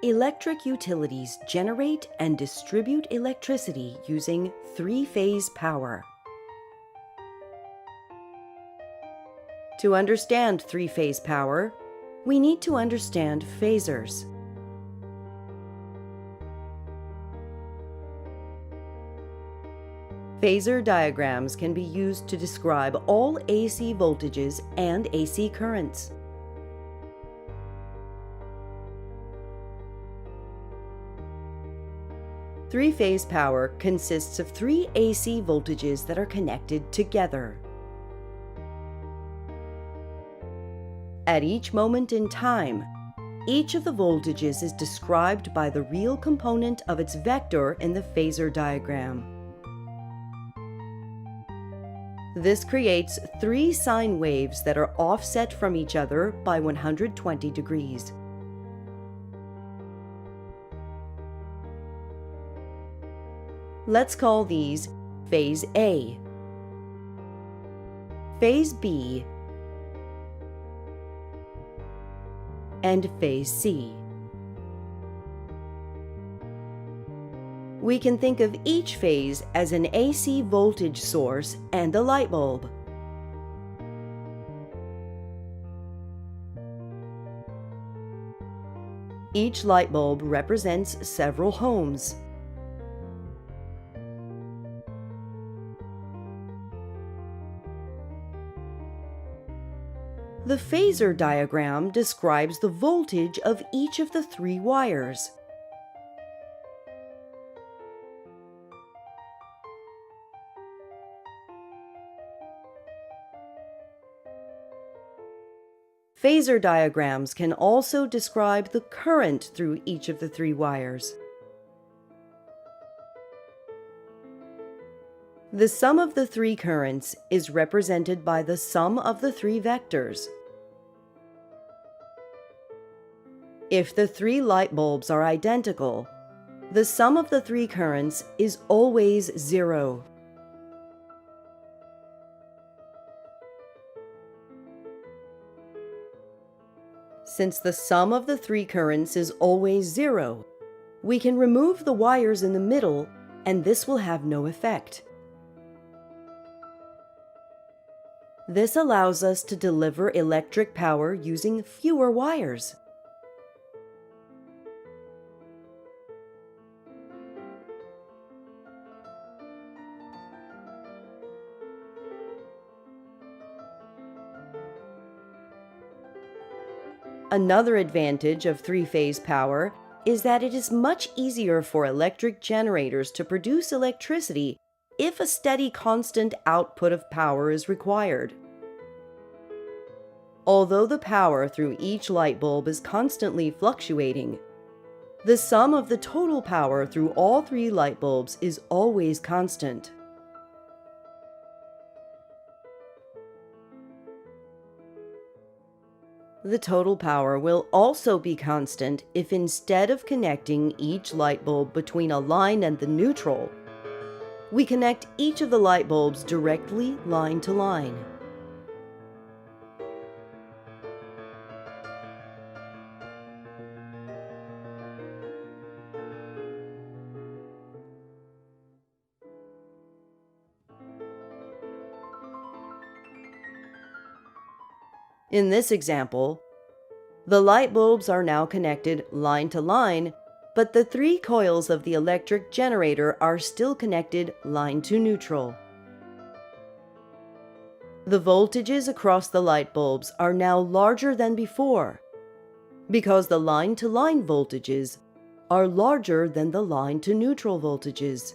Electric utilities generate and distribute electricity using three-phase power. To understand three-phase power, we need to understand phasors. Phasor diagrams can be used to describe all AC voltages and AC currents. Three-phase power consists of three AC voltages that are connected together. At each moment in time, each of the voltages is described by the real component of its vector in the phasor diagram. This creates three sine waves that are offset from each other by 120 degrees. Let's call these phase A, phase B, and phase C. We can think of each phase as an AC voltage source and a light bulb. Each light bulb represents several homes. The phasor diagram describes the voltage of each of the three wires. Phasor diagrams can also describe the current through each of the three wires. The sum of the three currents is represented by the sum of the three vectors. If the three light bulbs are identical, the sum of the three currents is always 0. Since the sum of the three currents is always 0, we can remove the wires in the middle, and this will have no effect. This allows us to deliver electric power using fewer wires. Another advantage of three-phase power is that it is much easier for electric generators to produce electricity if a steady constant output of power is required. Although the power through each light bulb is constantly fluctuating, the sum of the total power through all three light bulbs is always constant. The total power will also be constant if instead of connecting each light bulb between a line and the neutral, we connect each of the light bulbs directly line to line. In this example, the light bulbs are now connected line to line, but the three coils of the electric generator are still connected line to neutral. The voltages across the light bulbs are now larger than before, because the line-to-line voltages are larger than the line-to-neutral voltages.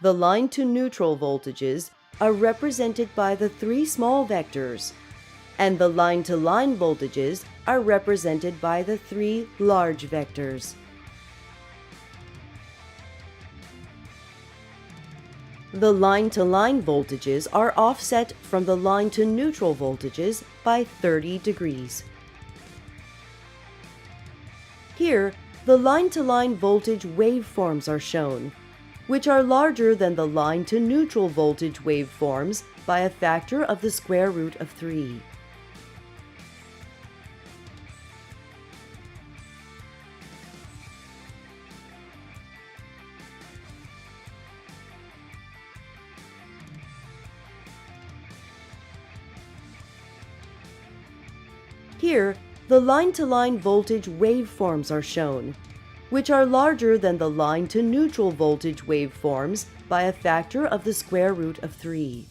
The line-to-neutral voltages are represented by the three small vectors, and the line-to-line voltages are represented by the three large vectors. The line-to-line voltages are offset from the line-to-neutral voltages by 30 degrees. Here, the line-to-line voltage waveforms are shown, which are larger than the line to neutral voltage waveforms by a factor of the square root of 3. Here, the line-to-line voltage waveforms are shown, which are larger than the line to neutral voltage waveforms by a factor of the square root of 3.